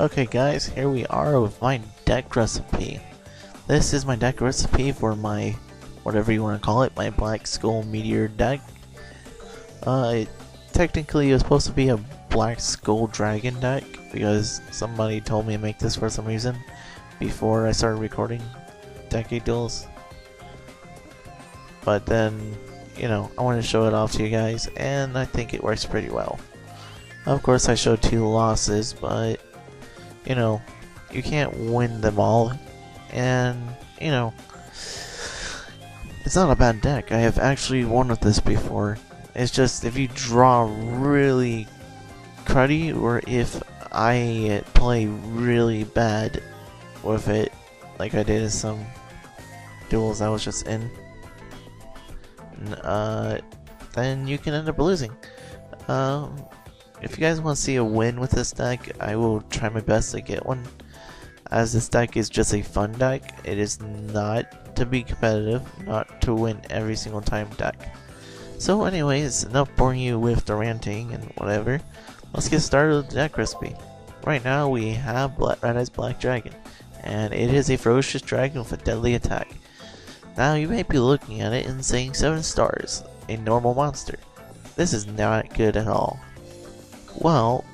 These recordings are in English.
Okay guys, here we are with my deck recipe. This is my deck recipe for my, whatever you want to call it, my Black Skull Meteor deck. Technically it was supposed to be a Black Skull Dragon deck, because somebody told me to make this for some reason before I started recording Decade Duels. But then, I wanted to show it off to you guys, and I think it works pretty well. Of course I showed 2 losses, but you can't win them all, and it's not a bad deck. I have actually won with this before. It's just if you draw really cruddy, or if I play really bad with it, like I did in some duels I was just in, then you can end up losing. If you guys want to see a win with this deck, I will try my best to get one, as this deck is just a fun deck. It is not to be competitive, not to win every single time deck. So anyways, enough boring you with the ranting and whatever. Let's get started with the deck recipe. Right now we have Red Eyes Black Dragon, and it is a ferocious dragon with a deadly attack. Now you may be looking at it and saying 7 stars, a normal monster. This is not good at all. Well,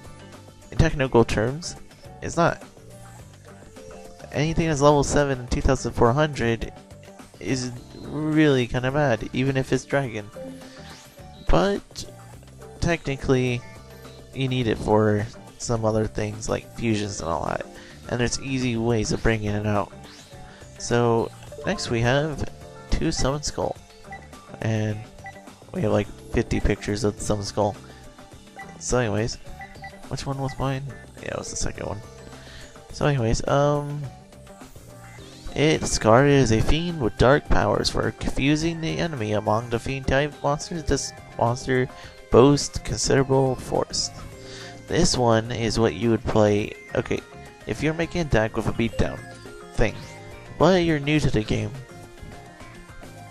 in technical terms, it's not. Anything that's level 7 and 2400 is really kind of bad, even if it's dragon. But technically, you need it for some other things like fusions and all that, and there's easy ways of bringing it out. So next we have 2 Summon Skull, and we have like 50 pictures of the Summon Skull. So anyways, which one was mine? Yeah, it was the second one. So anyways, its card is a fiend with dark powers. For confusing the enemy among the fiend type monsters, this monster boasts considerable force. This one is what you would play, okay, if you're making a deck with a beatdown thing, but you're new to the game,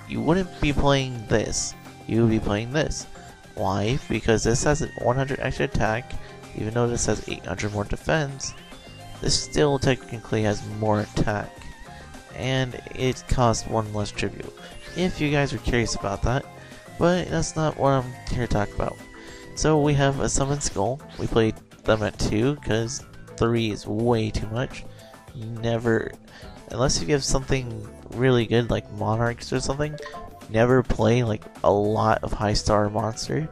you wouldn't be playing this, you would be playing this. Why? Because this has 100 extra attack, even though this has 800 more defense, this still technically has more attack, and it costs 1 less tribute, if you guys are curious about that, but that's not what I'm here to talk about. So we have a Summon Skull. We played them at 2, because 3 is way too much. Never, unless you have something really good like Monarchs or something, never play like a lot of high star monsters,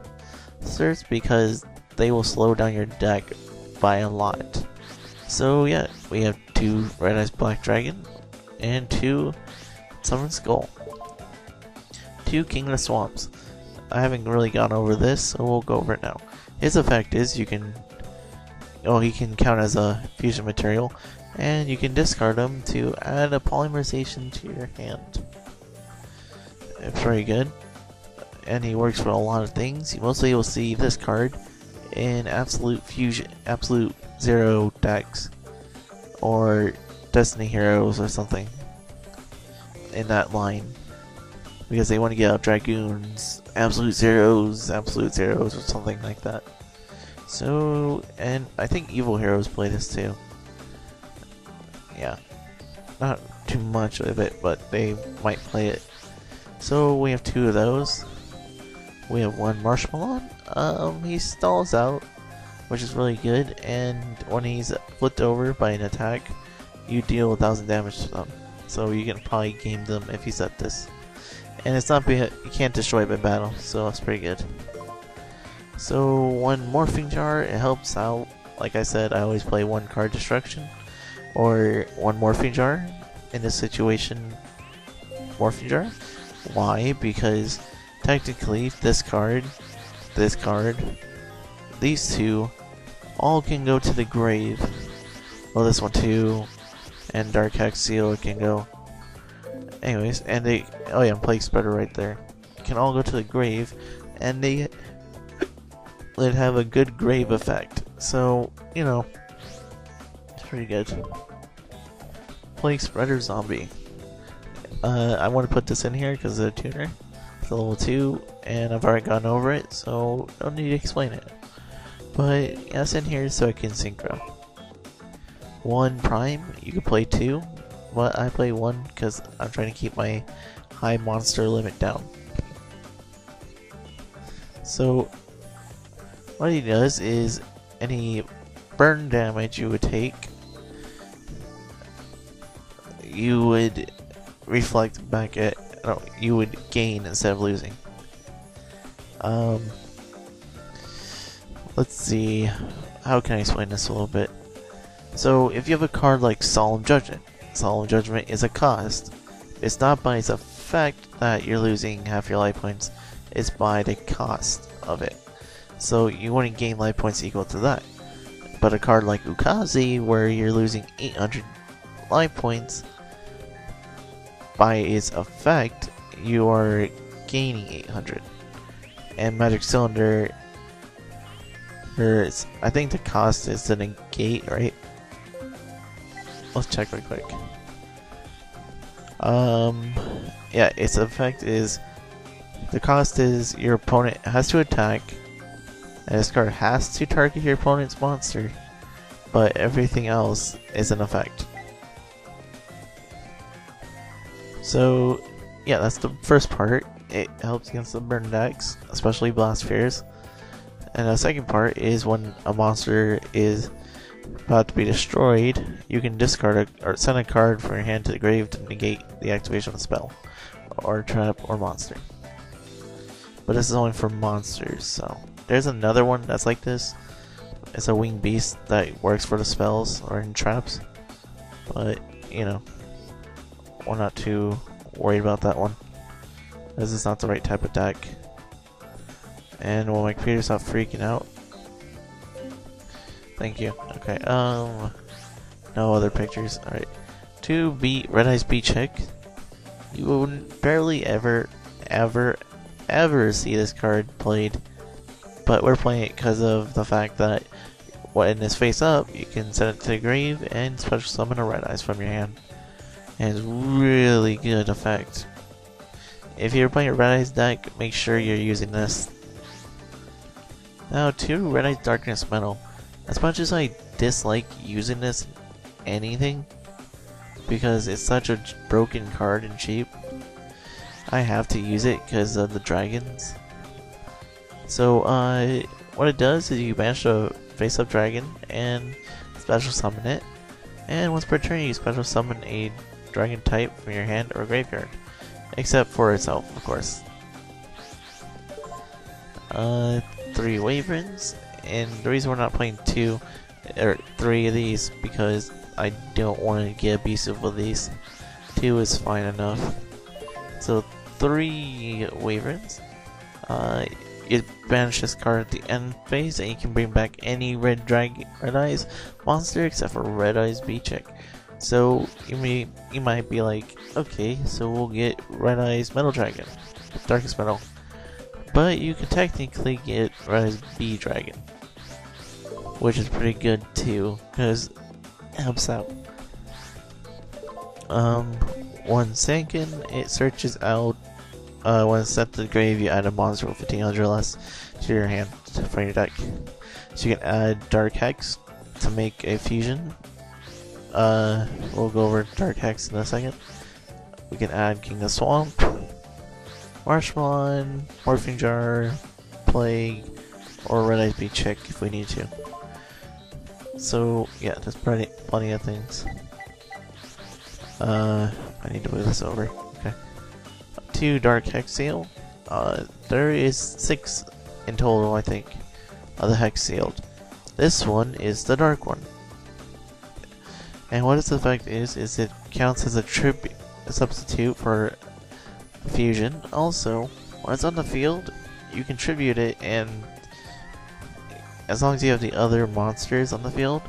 because they will slow down your deck by a lot. So yeah, we have 2 Red Eyes Black Dragon and 2 Summon Skull. 2 King of the Swamps. I haven't really gone over this, so we'll go over it now. His effect is he can count as a fusion material, and you can discard him to add a polymerization to your hand. It's very good, and he works for a lot of things. You mostly will see this card in Absolute Fusion, Absolute Zero decks, or Destiny Heroes or something in that line, because they want to get out Dragoons, Absolute Zeros, or something like that. So, and I think Evil Heroes play this too. Yeah, not too much of it, but they might play it. So we have 2 of those. We have 1 Marshmallow. He stalls out, which is really good, and when he's flipped over by an attack, you deal 1000 damage to them. So you can probably game them if you set this. And it's not, you can't destroy it by battle, so that's pretty good. So 1 Morphing Jar, it helps out. Like I said, I always play 1 card destruction, or 1 Morphing Jar. In this situation, Morphing Jar. Why? Because technically this card, these 2, all can go to the grave. Well, this one too, and Dark Hex Seal can go. Anyways, and they, oh yeah, Plague Spreader right there, can all go to the grave, and they would have a good grave effect. So, it's pretty good. Plague Spreader Zombie. I want to put this in here because it's a tuner. It's a level 2, and I've already gone over it, so don't need to explain it. But yeah, it's in here so I can synchro. 1 prime. You can play 2, but I play 1 because I'm trying to keep my high monster limit down. So what he does is any burn damage you would take, you would reflect back at, no, you would gain instead of losing. Let's see, how can I explain this a little bit? So if you have a card like Solemn Judgment is a cost. It's not by its effect that you're losing half your life points, it's by the cost of it. So you wouldn't gain life points equal to that. But a card like Ukazi, where you're losing 800 life points, by its effect, you are gaining 800. And Magic Cylinder, I think the cost is to negate, right? Let's check real quick. Yeah, its effect is, the cost is your opponent has to attack, and this card has to target your opponent's monster, but everything else is an effect. So, yeah, that's the first part. It helps against the burn decks, especially Blast Spheres. And the second part is when a monster is about to be destroyed, you can discard or send a card from your hand to the grave to negate the activation of the spell, or trap, or monster. But this is only for monsters, so. There's another one that's like this. It's a winged beast that works for the spells or in traps. But, you know, we're not too worried about that one. This is not the right type of deck. And will my computer stop freaking out? Thank you. Okay, no other pictures. Alright. 2 Red Eyes B-Check. You will barely ever see this card played. But we're playing it because of the fact that when it's face up, you can send it to the grave and special summon a Red Eyes from your hand. And it's really good effect. If you're playing a Red Eyes deck, make sure you're using this. Now, 2 Red Eyes Darkness Metal. As much as I dislike using this in anything, because it's such a broken card and cheap, I have to use it because of the dragons. So, what it does is you banish a face-up dragon and special summon it, and once per turn you special summon a dragon type from your hand or graveyard, except for itself, of course. 3 Wyverns, and the reason we're not playing 2 or 3 of these because I don't want to get abusive with these. 2 is fine enough. So 3 Wyverns. You banish this card at the end phase, and you can bring back any Red Eyes monster except for Red Eyes B-Check. So you might be like, okay, so we'll get Red Eyes Metal Dragon, Darkest Metal, but you can technically get Red Eyes B Dragon, which is pretty good too, because it helps out. 1 Sankin, it searches out. When it's sent to the grave, you add a monster with 1500 or less to your hand from your deck. So you can add Dark Hex to make a fusion. We'll go over Dark Hex in a second. We can add King of Swamp, Marshmallow, Morphing Jar, Plague, or Red Eyes B-Check if we need to. So yeah, there's plenty of things. I need to move this over. Okay. 2 Dark Hex Seal. There is 6 in total, I think, of the Hex Sealed. This one is the dark one. And what its effect is it counts as a substitute for fusion. Also, when it's on the field, you can tribute it, and as long as you have the other monsters on the field,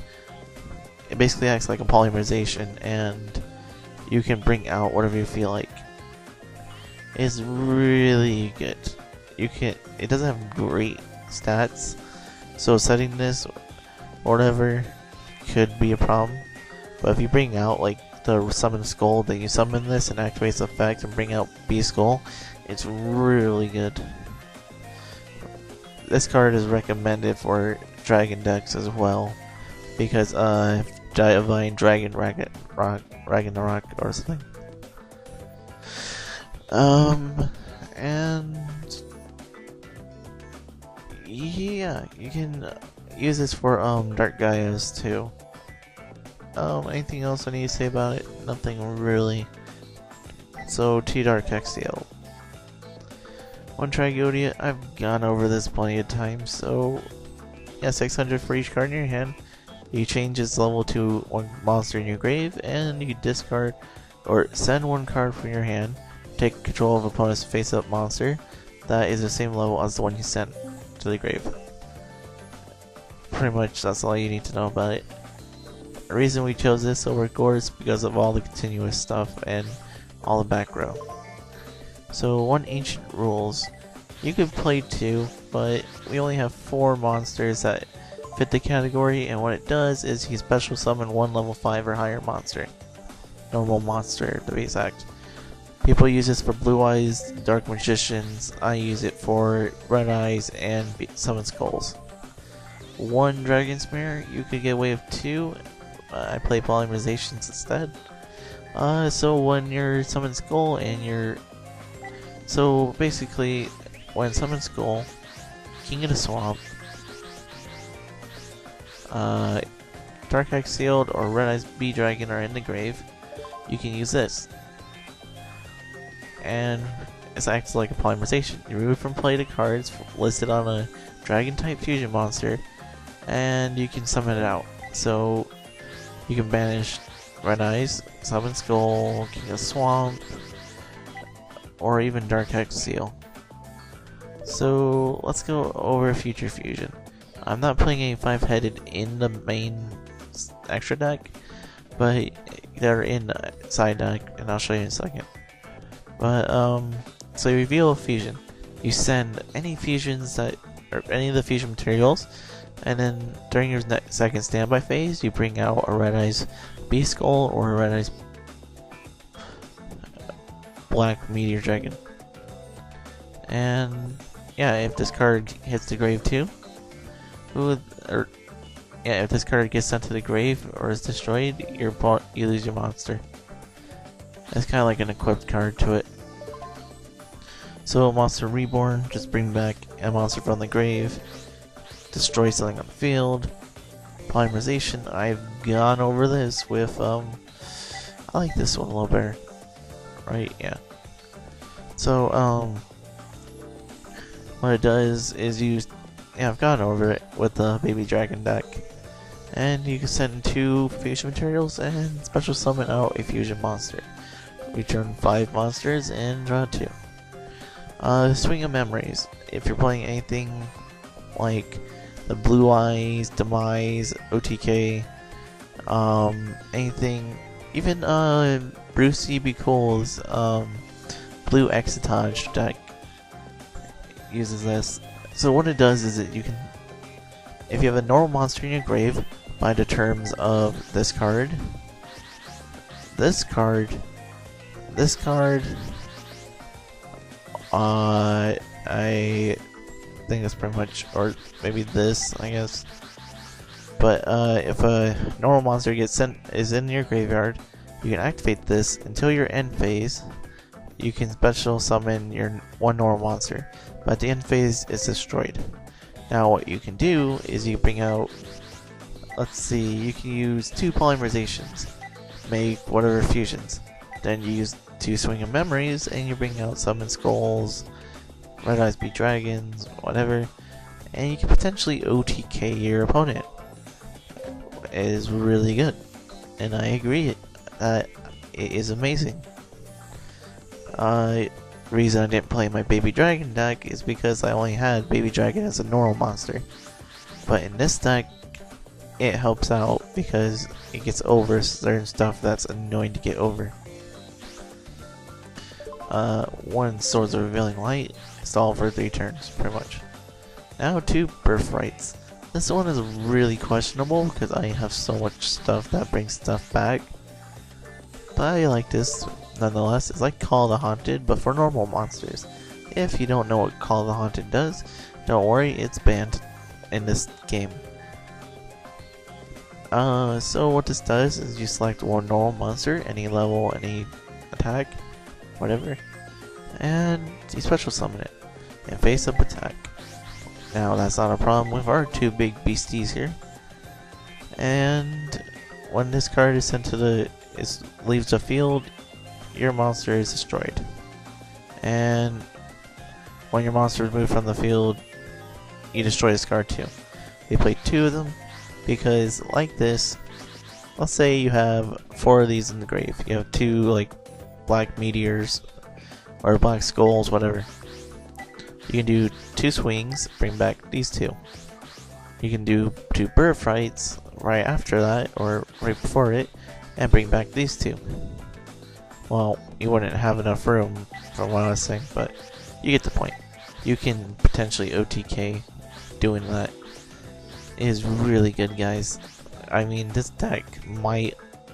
it basically acts like a polymerization, and you can bring out whatever you feel like. It's really good. It doesn't have great stats, so setting this or whatever could be a problem. But if you bring out like the summon skull, then you summon this and activates the effect and bring out Beast Skull, it's really good. This card is recommended for dragon decks as well, because Divine Dragon Ragnarok or something. And yeah, you can use this for Dark Gaias too. Anything else I need to say about it? Nothing really. So Dragox55. One Tragodia, I've gone over this plenty of times, so yeah, 600 for each card in your hand. You change its level to one monster in your grave, and you discard or send one card from your hand, take control of opponent's face-up monster that is the same level as the one you sent to the grave. Pretty much that's all you need to know about it. The reason we chose this over Gore is because of all the continuous stuff and all the background. So one ancient rules. You could play 2, but we only have 4 monsters that fit the category, and what it does is you special summon one level 5 or higher monster. Normal monster to be exact. People use this for Blue Eyes, Dark Magicians. I use it for Red Eyes and Summon Skulls. One Dragon's Mirror, you could get away with 2. I play Polymerizations instead. So when you're Summon Skull and so basically, when Summon Skull, King of the Swamp, Dark Axe Sealed or Red Eyes Bee Dragon are in the grave, you can use this. And it acts like a polymerization. You remove from play the cards listed on a Dragon type fusion monster, and you can summon it out. So you can banish Red Eyes, Summon Skull, King of Swamp, or even Dark Axe Seal. So let's go over Future Fusion. I'm not playing any 5-headed in the main extra deck, but they're in the side deck, and I'll show you in a second. But so you reveal a fusion. You send any fusions or any of the fusion materials, and then during your second standby phase, you bring out a Red Eyes Beast Skull or a Red Eyes Black Meteor Dragon. And yeah, if this card hits the grave too, if this card gets sent to the grave or is destroyed, you lose your monster. It's kind of like an equipped card to it. So Monster Reborn, just bring back a monster from the grave, destroy something on the field. Polymerization, I've gone over this with I like this one a little better. Right, yeah. So what it does is I've gone over it with the Baby Dragon deck. And you can send 2 fusion materials and special summon out a fusion monster. Return 5 monsters and draw 2. Swing of Memories. If you're playing anything like the Blue Eyes, Demise, OTK, anything, even Brucey B. Cole's Blue Excitage deck uses this. So what it does is you can, if you have a normal monster in your grave, by the terms of this card, I think that's pretty much, or maybe this, I guess. But if a normal monster is in your graveyard, you can activate this until your end phase. You can special summon your one normal monster, but at the end phase it's destroyed. Now what you can do is you bring out, let's see, you can use 2 polymerizations, make whatever fusions. Then you use 2 Swing of Memories and you bring out Summon Skulls, Red Eyes Be Dragons, whatever, and you can potentially OTK your opponent. It is really good, and I agree that it is amazing. Reason I didn't play my Baby Dragon deck is because I only had Baby Dragon as a normal monster. But in this deck, it helps out because it gets over certain stuff that's annoying to get over. 1 Swords of Revealing Light, install for 3 turns, pretty much. Now 2 Birthrights. This one is really questionable because I have so much stuff that brings stuff back. But I like this nonetheless. It's like Call of the Haunted, but for normal monsters. If you don't know what Call of the Haunted does, don't worry, it's banned in this game. So what this does is you select one normal monster, any level, any attack, whatever, and you special summon it and face up attack. Now that's not a problem with our two big beasties here. And when this card is sent to leaves the field, your monster is destroyed. And when your monster is moved from the field, you destroy this card too. They play two of them because, like this, let's say you have 4 of these in the grave. You have 2 like black meteors or black skulls, whatever. You can do 2 swings, bring back these 2. You can do 2 bird fights right after that or right before it and bring back these 2. Well, you wouldn't have enough room from what I was saying, but you get the point. You can potentially OTK doing that. It is really good, guys. I mean, this deck might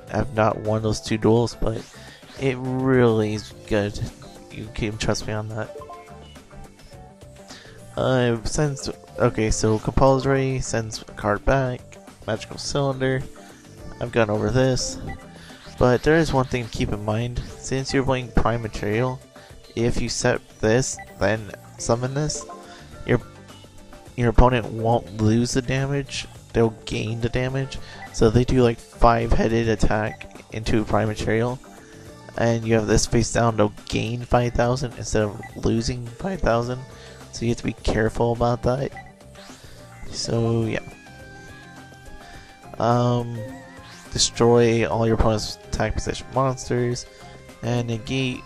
have not won those 2 duels, but it really is good. You can trust me on that. Okay, so compulsory sends a card back, magical cylinder. I've gone over this, but there is one thing to keep in mind. Since you're playing prime material, if you set this, then summon this, your opponent won't lose the damage, they'll gain the damage. So they do like 5-headed attack into prime material, and you have this face down, they'll gain 5,000 instead of losing 5,000. So you have to be careful about that. So yeah. Destroy all your opponent's attack position monsters and negate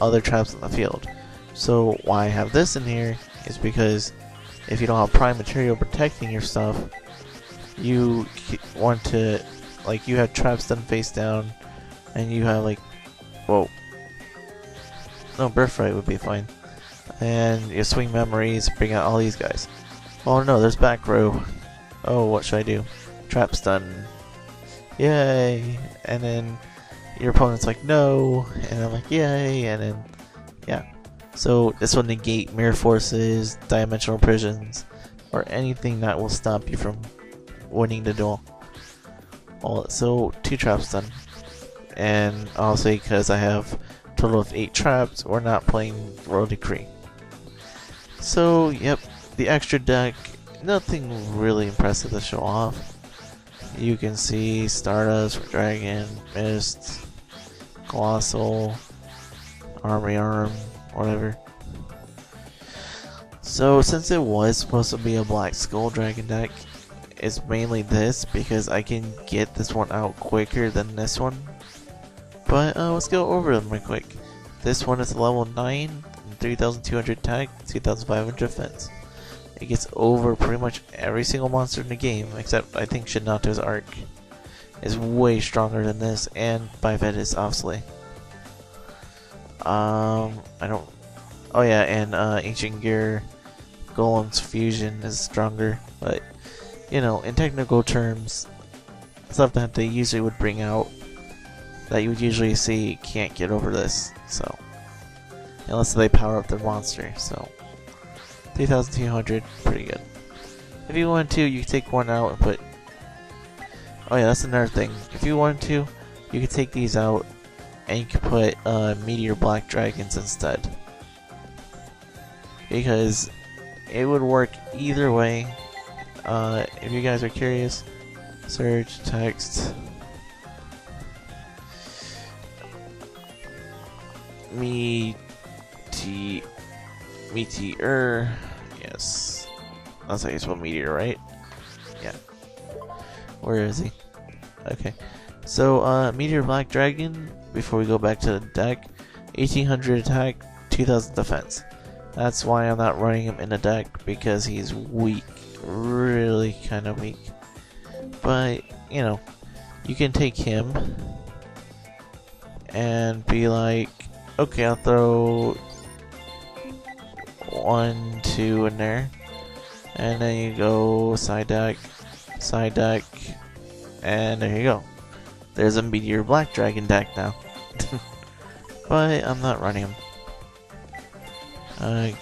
other traps in the field. So why I have this in here is because if you don't have prime material protecting your stuff, you want to, like, you have traps done face down, and you have like, whoa, no, birthright would be fine, and you swing memories, bring out all these guys. Oh no, there's back row. Oh, what should I do? Trap stun. Yay! And then your opponent's like, no, and I'm like, yay, and then yeah. So this will negate mirror forces, dimensional prisons, or anything that will stop you from winning the duel. So 2 traps done. And I'll say because I have a total of 8 traps, we're not playing Royal Decree. So yep, the extra deck, nothing really impressive to show off. You can see Stardust, Dragon, Mist, Colossal, Army Arm, whatever. So since it was supposed to be a Black Skull Dragon deck, it's mainly this because I can get this one out quicker than this one. But let's go over them real quick. This one is level 9, 3,200 attack, 2,500 defense. It gets over pretty much every single monster in the game, except I think Shinato's Arc is way stronger than this, and Biped is obviously. I don't. Oh yeah, and Ancient Gear Golem's Fusion is stronger, but you know, in technical terms, stuff that they usually would bring out that you would usually see can't get over this. So unless they power up their monster, so 3,200, pretty good. If you want to, you can take one out and put. Oh yeah, that's another thing. If you want to, you can take these out and you can put Meteor Black Dragons instead, because it would work either way. If you guys are curious, search text Meteor. Yes, that's how you spell Meteor, right? Yeah. Where is he? Okay. So Meteor Black Dragon. Before we go back to the deck, 1,800 attack, 2,000 defense. That's why I'm not running him in the deck, because he's weak, really kind of weak. But you know, you can take him and be like, okay, I'll throw 1, 2 in there, and then you go side deck, and there you go. There's a Meteor Black Dragon deck now. But I'm not running him.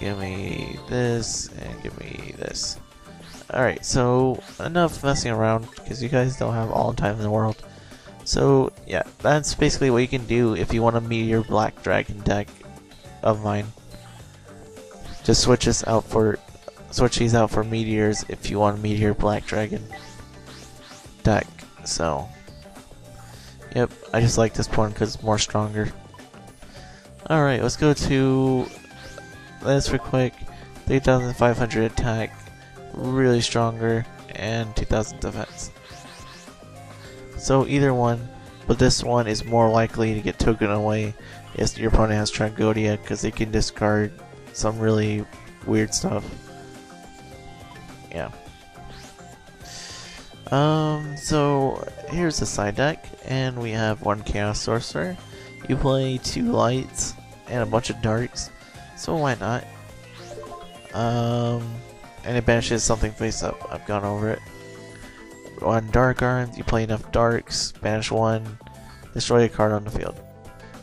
Give me this, and give me this. Alright, so enough messing around, because you guys don't have all the time in the world. So, yeah, that's basically what you can do if you want a Meteor Black Dragon deck of mine. Just switch these out for Meteors if you want a Meteor Black Dragon deck. So, yep, I just like this one because it's more stronger. Alright, let's go to this real quick. 3,500 attack, really stronger, and 2,000 defense. So either one, but this one is more likely to get taken away if your opponent has Tragodia, because they can discard some really weird stuff. Yeah. So here's the side deck, and we have one Chaos Sorcerer. You play 2 lights and a bunch of darks, so why not? And it banishes something face up. I've gone over it. On Dark Arms, you play enough darks, banish 1, destroy a card on the field.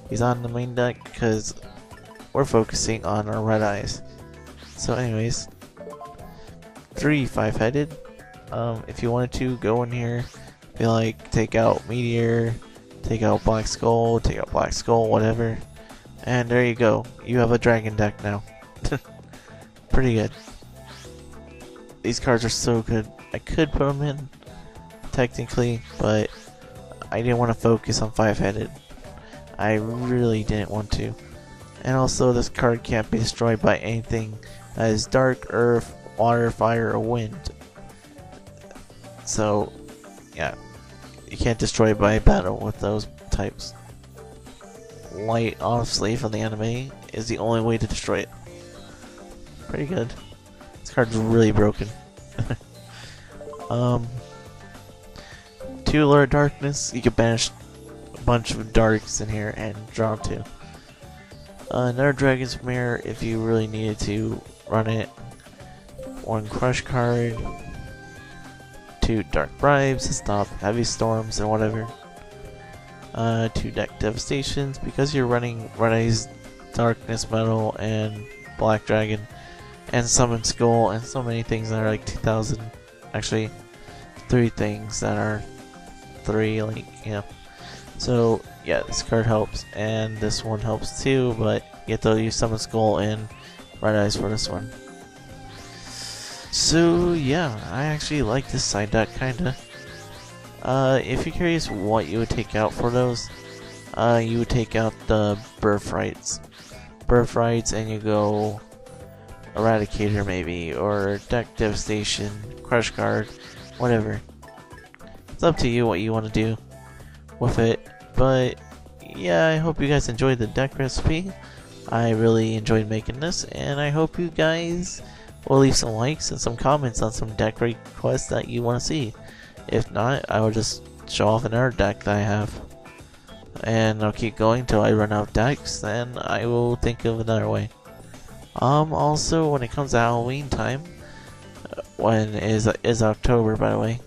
He's on the main deck because we're focusing on our red eyes. So anyways, 3 5-headed. If you wanted to go in here, be like, take out Meteor, take out Black Skull, whatever. And there you go. You have a dragon deck now. Pretty good. These cards are so good. I could put them in, technically, but I didn't want to focus on 5-headed. I really didn't want to. And also, this card can't be destroyed by anything that is dark, earth, water, fire, or wind. So, yeah, you can't destroy it by battle with those types. Light, honestly, from the anime, is the only way to destroy it. Pretty good. This card's really broken. 2 Lure of Darkness, you can banish a bunch of darks in here and draw 2. Another Dragon's Mirror if you really needed to run it. 1 Crush card. 2 Dark Bribes to stop heavy storms or whatever. 2 Deck Devastations because you're running Red Eyes, Darkness Metal, and Black Dragon, and Summon Skull, and so many things that are like 2,000. Actually, 3 things that are 3, like, yeah. So, yeah, this card helps, and this one helps too, but you have to use Summon Skull and Red Eyes for this one. So, yeah, I actually like this side deck, kinda. If you're curious what you would take out for those, you would take out the Birthrights. And you go Eradicator maybe, or Deck Devastation, Crush card, whatever. It's up to you what you want to do with it, but yeah, I hope you guys enjoyed the deck recipe. I really enjoyed making this, and I hope you guys will leave some likes and some comments on some deck requests that you want to see. If not, I will just show off another deck that I have, and I'll keep going till I run out of decks, then I will think of another way. Also, when it comes to Halloween time, when is October, by the way,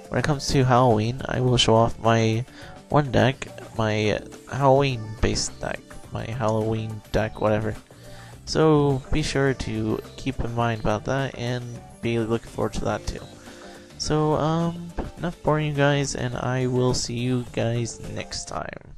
when it comes to Halloween, I will show off my one deck, my Halloween based deck, my Halloween deck, whatever. So be sure to keep in mind about that and be looking forward to that too. So enough boring you guys, and I will see you guys next time.